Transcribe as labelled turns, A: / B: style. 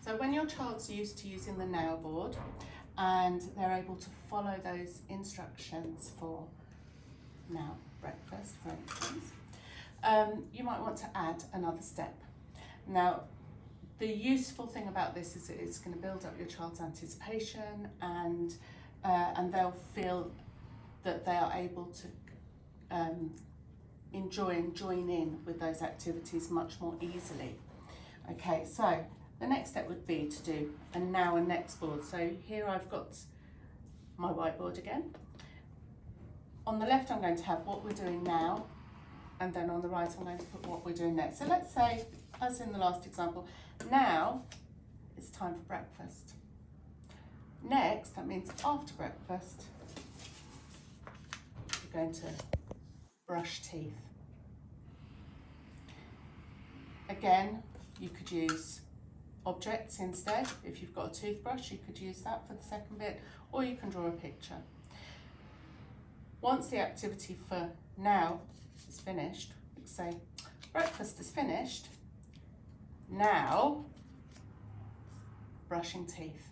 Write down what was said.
A: So when your child's used to using the now board and they're able to follow those instructions for now breakfast, for instance, you might want to add another step. Now, the useful thing about this is it's going to build up your child's anticipation, and they'll feel that they are able to enjoy and join in with those activities much more easily. Okay, so the next step would be to do a now and next board. So here I've got my whiteboard again. On the left I'm going to have what we're doing now, and then on the right I'm going to put what we're doing next. So let's say, as in the last example, now it's time for breakfast. Next, that means after breakfast, you're going to brush teeth. Again, you could use objects instead. If you've got a toothbrush, you could use that for the second bit, or you can draw a picture. Once the activity for now is finished, let's say breakfast is finished, now brushing teeth.